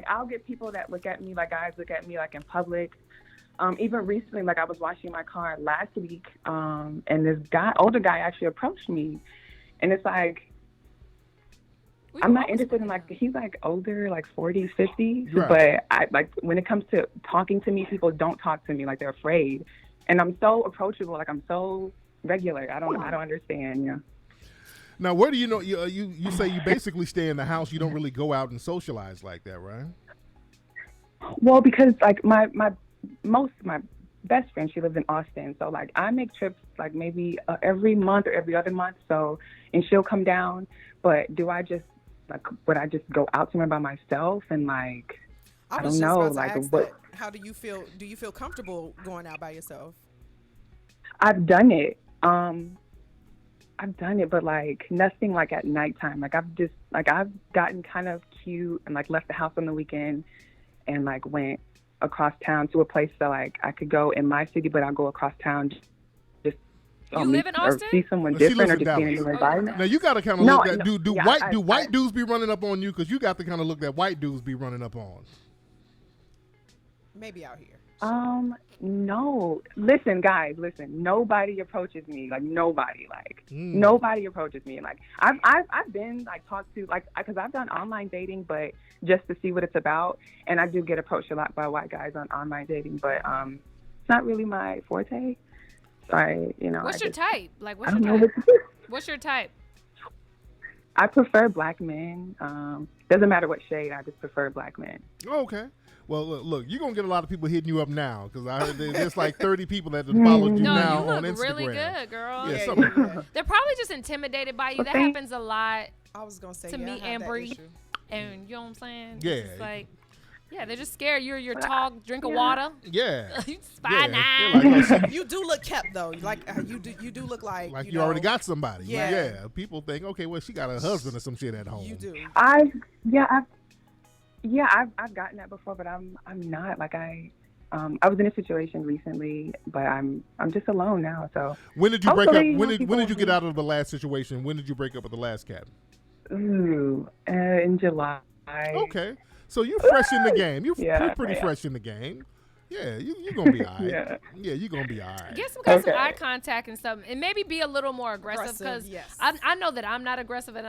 I'll get people that look at me, like guys look at me like in public. Even recently, like I was washing my car last week, and this older guy actually approached me, and it's like, I'm not interested in like, he's like older, like 40s, 50s, right. But I like when it comes to talking to me, people don't talk to me, like they're afraid, and I'm so approachable, like I'm so regular. I don't understand, you know. Now, where do you know, you say you basically stay in the house, you don't really go out and socialize like that, right? Well, because like my best friend, she lives in Austin, so like I make trips like maybe every month or every other month, so, and she'll come down, but would I just go out somewhere by myself and like, I don't know, like what? How do you feel? Do you feel comfortable going out by yourself? I've done it. But like nothing like at nighttime. Like I've gotten kind of cute and like left the house on the weekend and like went across town to a place that like I could go in my city, but I'll go across town just you live in Austin? Or see someone different or just be in a new environment. Now you got to kind of look at do white dudes be running up on you? Because you got the kind of look that white dudes be running up on. Maybe out here. No. Listen, guys, nobody approaches me. Like nobody approaches me. Like I've been like talked to, like, because I've done online dating, but just to see what it's about. And I do get approached a lot by white guys on online dating, but it's not really my forte. So what's your type? Like what's your type? What's your type? I prefer black men. Doesn't matter what shade. I just prefer black men. Oh, okay. Well, look, you're going to get a lot of people hitting you up now, because I heard there's like 30 people that have followed you now on Instagram. No, you look really good, girl. Yeah, They're probably just intimidated by you. That happens a lot. I was going to say, to me and Bree. And you know what I'm saying? Yeah. It's like, yeah, they're just scared. You're tall, drink of water. Yeah. You 5'9". Like, you do look kept though. Like you do look like you already got somebody. Yeah. Yeah. People think, okay, well, she got a husband or some shit at home. You do. I've gotten that before, but I'm not. Like I was in a situation recently, but I'm just alone now. So when did you break up? When did you get out of the last situation? When did you break up with the last cat? Ooh, in July. Okay, so you're fresh in the game. You're pretty fresh in the game. Yeah, you're gonna be all right. Yeah, you're gonna be all right. Get some eye contact and stuff, and maybe be a little more aggressive, because I know that I'm not aggressive, and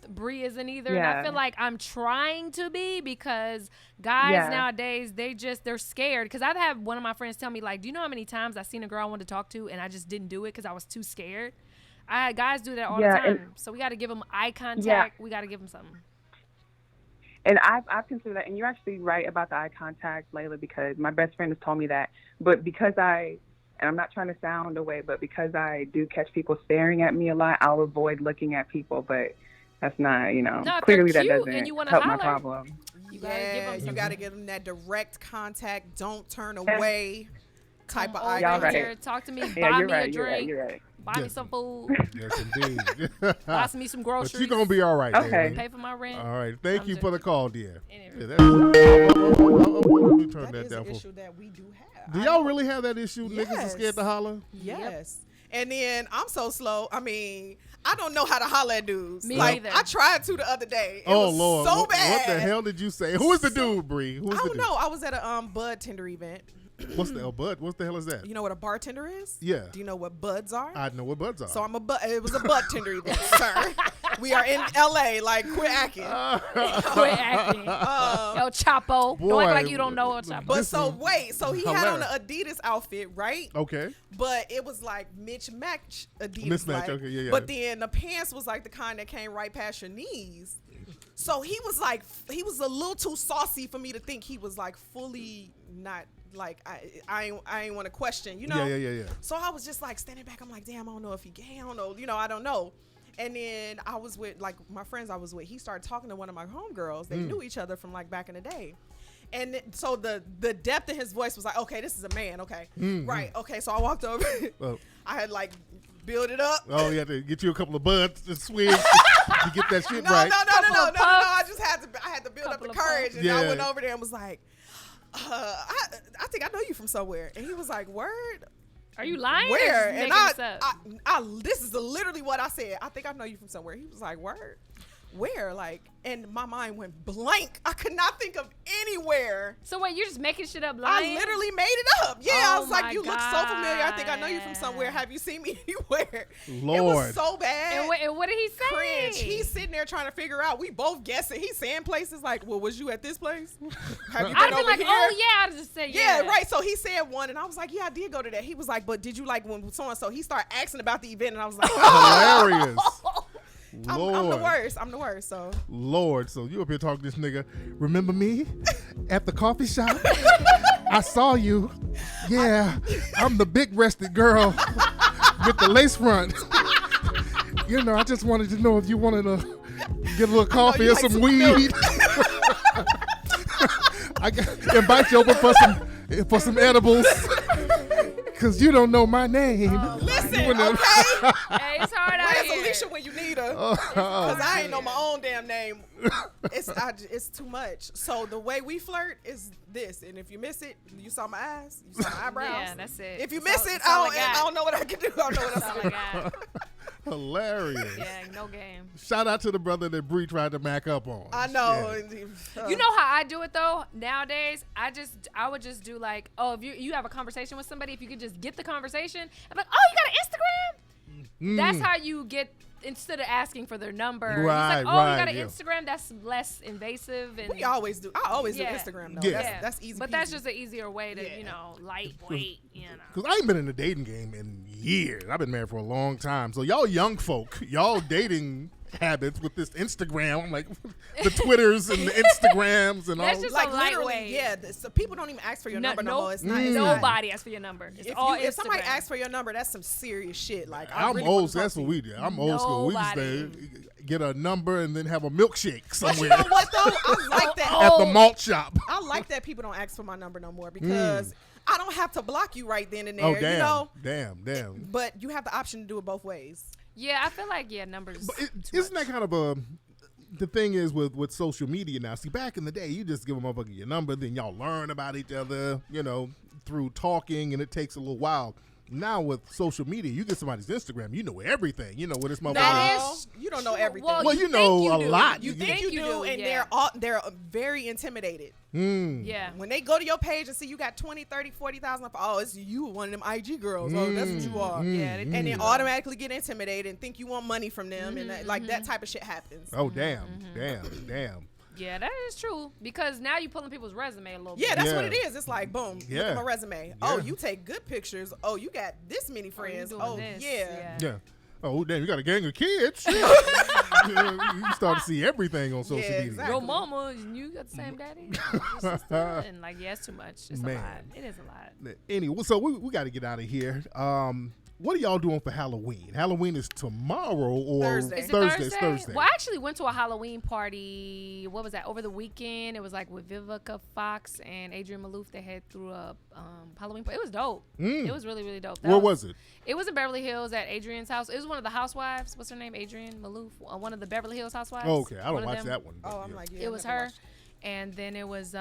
Bree isn't either. Yeah. And I feel like I'm trying to be, because guys nowadays, they're scared. Because I've had one of my friends tell me, like, do you know how many times I've seen a girl I wanted to talk to and I just didn't do it because I was too scared? Guys do that all the time. So we got to give them eye contact. Yeah. We got to give them something. And I've considered that, and you're actually right about the eye contact, Layla, because my best friend has told me that. But because and I'm not trying to sound away, but because I do catch people staring at me a lot, I'll avoid looking at people. But that's not, clearly that doesn't help my problem. You gotta give them that direct contact, don't turn away type of eye contact. Talk to me, buy me a drink. You're right. Buy me some food. Yes, indeed. Buy me some groceries. But you're going to be all right. Okay. Pay for my rent. All right. Thank you for the call, dear. Yeah, Let me turn That that is down an for. issue that we do have. Do I y'all know. really have that issue? Niggas are scared to holler. Yes. And then I'm so slow. I mean, I don't know how to holler at dudes. Me like neither. I tried to the other day. It Oh was Lord, so what bad. the hell did you say? Who is the dude, Bree? Who's I the don't dude? know. I was at a bud tender event. What's the bud? What the hell is that? You know what a bartender is? Yeah. Do you know what buds are? I know what buds are. So I'm a bud. It was a bud tender event, sir. We are in LA. Like quit acting. Quit acting. El Chapo. Boy, Don't act like you don't know El Chapo. But This so is wait, so he had on hilarious. the Adidas outfit, right? Okay. But it was like mismatched Adidas. Mismatch, like, okay, yeah. But then the pants was like the kind that came right past your knees. So he was a little too saucy for me to think he was like fully not like I ain't want to question, you know? Yeah. So I was just like standing back. I'm like, damn, I don't know if he gay. I don't know, I don't know. And then I was with like my friends I was with. He started talking to one of my homegirls. They knew each other from like back in the day. And so the depth in his voice was like, okay, this is a man. Okay. Right. Okay. So I walked over. Oh. I had like build it up. Oh, you had to get you a couple of buds and swigs to get that shit No. right. I just had to build up the Couple of courage. puffs. And I Yeah. went over there and was like, I think I know you from somewhere. And he was like, word? Are you lying? Where? Or And just making this up? this is literally what I said. I think I know you from somewhere. He was like, word? Where? Like, and my mind went blank. I could not think of anywhere. So wait, you're just making shit up, lying? I literally made it up. Yeah, I Oh was like, my you look so familiar. I think I know you from God. somewhere. Have you seen me anywhere? It Lord. was so bad. And what did he say? Cringe. He's sitting there trying to figure out. We both guessing. He's saying places like, well, was you at this place? Have you been I'd have over been like, here? oh yeah, I'd just say Yeah, yeah. right. So he said one, and I was like, yeah, I did go to that. He was like, but did you like when so and so? He started asking about the event, and I was like, Hilarious. Lord. I'm the worst. I'm the worst. So Lord, so you up here talking to this nigga. Remember me at the coffee shop? I saw you. Yeah, I'm the big-breasted girl with the lace front. You know, I just wanted to know if you wanted to get a little coffee you or like some some weed. I invite you over for some edibles. Cause you don't know my name. listen, You wanna- okay. Hey, it's hard out Where's here. Alicia when you need her? Oh, Because I ain't know my own damn name. It's too much. So the way we flirt is this, and if you miss it, you saw my eyes, you saw my eyebrows. Yeah, that's it. If you That's miss all- it, that's all I got. don't know what I can do. I don't know what That's I'm all saying. I got. hilarious. Yeah, no game. Shout out to the brother that Bree tried to mac up on. I know. Shit. You know how I do it though? Nowadays, I would just do like, oh, if you have a conversation with somebody, if you could just get the conversation, I'm like, oh, you got an Instagram? That's how you get, instead of asking for their number. It's Right, like, oh, you got right, an yeah. Instagram? That's less invasive. And We always do. I always Yeah. do Instagram though. Yeah. That's easy. But peasy. that's just an easier way to, Yeah. lightweight, Cause I ain't been in the dating game in years. I've been married for a long time. So y'all young folk, y'all dating habits with this Instagram, I'm like the Twitters and the Instagrams and That's all. just like so literally, lightweight. yeah. So people don't even ask for your number no more. It's not. It's not. Nobody asks for your number. It's If, all if somebody Instagram. asks for your number, that's some serious shit. Like I'm really old wanna school. That's talk what to we you. did. I'm old school. We used to Nobody. get a number and then have a milkshake But somewhere you know what though? I like that. at the malt shop. I like that people don't ask for my number no more because I don't have to block you right then and there. Oh damn, You know. damn. But you have the option to do it both ways. Yeah, I feel like, numbers. But too isn't much. that kind of a the thing is with social media now? See, back in the day, you just give a motherfucker your number, then y'all learn about each other, through talking, and it takes a little while. Now with social media, you get somebody's Instagram, you know everything. You know what this motherfucker That is. is You don't know true. everything. Well, Well, you you know think a you do. lot. You think you do, and yeah. they're very intimidated. Yeah. When they go to your page and see you got 20, 30, 40,000, oh, it's you, one of them IG girls. Oh, that's what you are. Yeah, they And then automatically get intimidated and think you want money from them, and that type of shit happens. Oh damn. Yeah, that is true. Because now you pulling people's resume a little bit. Yeah, that's what Yeah. it is. It's like, boom, look Yeah. at my resume. Oh, Yeah. you take good pictures. Oh, you got this many friends. doing Oh, this. yeah. Yeah. Oh damn, you got a gang of kids. Shit. You start to see everything on social Yeah, media. exactly. Your mama and you got the same daddy. Your sister, and it's too much. It's Man. a lot. It is a lot. Anyway, so we got to get out of here. What are y'all doing for Halloween? Halloween is tomorrow or Thursday. Is it Thursday? Thursday? It's Thursday. Well, I actually went to a Halloween party. What was that? Over the weekend. It was like with Vivica Fox and Adrian Malouf. They had threw a Halloween party. It was dope. It was really, really dope. Where was it? It was in Beverly Hills at Adrian's house. It was one of the housewives. What's her name? Adrian Malouf. One of the Beverly Hills housewives. Oh, okay, I don't One of watch them. that one. but Oh, I'm yeah. like, yeah. It was never her. watched. And then it was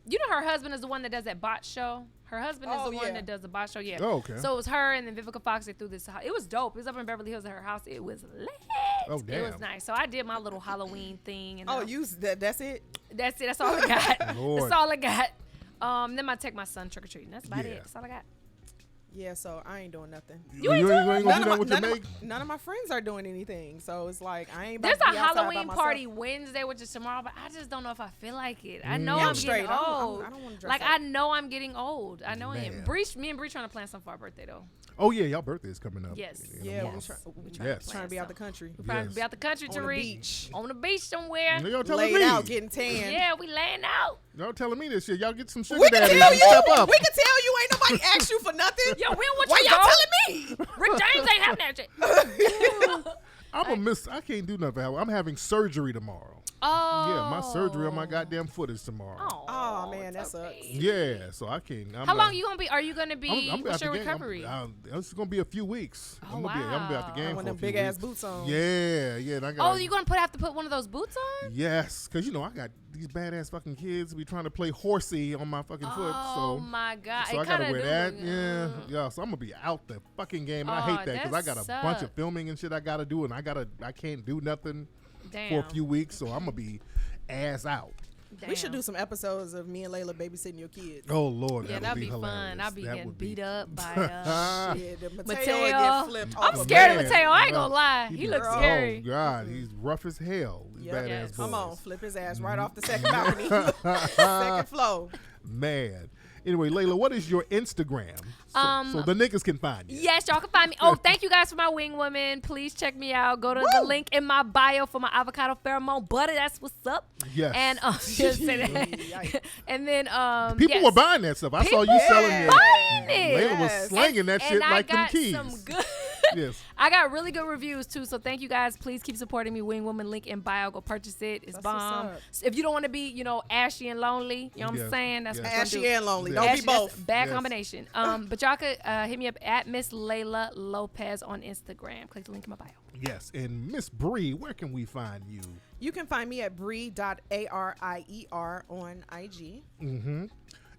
you know, her husband is the one that does that bot show. Her husband is the one that does the bot show. Yeah. Oh, okay. So it was her and then Vivica Fox that threw this. It was dope. It was up in Beverly Hills at her house. It was lit. Oh, damn. It was nice. So I did my little Halloween thing. And that's it? That's it. That's all I got. Lord. That's all I got. Then I take my son trick or treating. That's about it. That's all I got. Yeah, so I ain't doing nothing. You ain't gonna do that with your Meg? None of my friends are doing anything, so it's like I ain't. There's about a to be outside by Halloween myself. party Wednesday, which is tomorrow, but I just don't know if I feel like it. I know Yeah, I'm straight. getting old. I don't want to dress Like up. I know I'm getting old. I know I Man. am. Me and Bree trying to plan something for our birthday though. Oh yeah, y'all birthday is coming up. Yes. in a Yeah, month. Yes. trying to be out the country. We're trying to be out the country, On the Tariq. beach. On the beach somewhere. Y'all telling Laid me. out, getting tan. Yeah, we laying out. Y'all telling me this shit. Y'all get some sugar We can daddies tell and you. step up. We can tell you. Ain't nobody asked you for nothing. Yo, we don't want Why you to y'all go. telling me? Rick James ain't having that shit. I'm a miss. I can't do nothing. I'm having surgery tomorrow. Oh. Yeah, my surgery on my goddamn foot is tomorrow. Oh, man, that sucks. Yeah, so I can't. How long you gonna be? Are you gonna be? I'm What's out your the game. recovery? It's gonna be a few weeks. Oh, I'm gonna be out the wow. game One for a of them few big ass weeks. boots on. Yeah. And I got. Oh, you gonna have to put one of those boots on? Yes, because I got these badass fucking kids be trying to play horsey on my fucking foot. Oh So my god! So It I gotta kinda wear do that. look- Yeah. So I'm gonna be out the fucking game, and I Oh, hate that because I got a that bunch of sucks. filming and shit I gotta do, and I can't do nothing Damn. for a few weeks. So I'm gonna be ass out. Damn. We should do some episodes of me and Layla babysitting your kids. Oh Lord, Yeah, that'd be fun. hilarious. I'll be That getting would be- beat up by. Yeah, the Mateo Mateo. would get flipped I'm off. scared of Man. Mateo. I ain't gonna Oh, lie. he He be- looks Oh, scary. Oh God, he's rough as hell. These Yep. badass Yes. boys. Come on, flip his ass right off the second balcony. Second floor. Man. Anyway, Layla, what is your Instagram? So the niggas can find you. Yes, y'all can find me. Oh, thank you guys for my wing woman. Please check me out. Go to the link in my bio for my avocado pheromone butter. That's what's up. Yes. And just say that. Yikes. And then People were buying that stuff. I saw you selling it. buying it. Layla was Yes. slanging that shit and I like them got keys. some good. Yes. I got really good reviews too, so thank you guys. Please keep supporting me. Wing Woman link in bio. Go purchase it. It's That's bomb. what's If you don't want to be, ashy and lonely, you know what Yes. I'm saying? That's Yes. what I'm Ashy do. and lonely. Yeah. Don't Ashy, be that's both. a bad Yes. combination. But y'all could hit me up at Miss Layla Lopez on Instagram. Click the link in my bio. Yes. And Miss Bree, where can we find you? You can find me at Bree.ARIER on IG. Mm-hmm.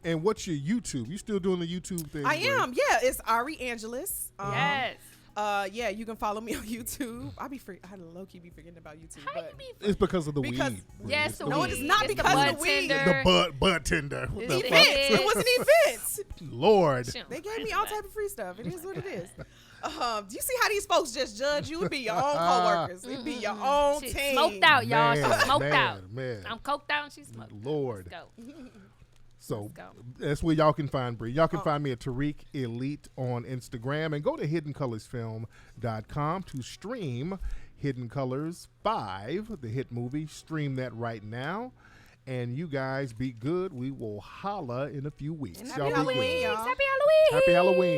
And what's your YouTube? You still doing the YouTube thing? I Bree? am. Yeah, it's Ari Angeles. Yes. Yeah, you can follow me on YouTube. I low key be forgetting about YouTube, How you but be? It's because of the Because- weed. Bree. Yes, It's the the No, weed. it is not It's because of bud the weed. tender. The butt tender. What It's the the fuck? events. It wasn't events. Lord. They gave me all type of free stuff. It is what it is. Do you see how these folks just judge you? It'd be your own coworkers. It'd be your own She team. smoked out, y'all. Man, She smoked man, out. man. I'm coked out and she smoked. Lord. Let's go. So Let's go. that's where y'all can find Bree. Y'all can find me at Tariq Elite on Instagram and go to hiddencolorsfilm.com to stream Hidden Colors 5, the hit movie. Stream that right now. And you guys be good. We will holla in a few weeks. And happy Y'all be Halloween, good. y'all. Happy Halloween. Happy Halloween.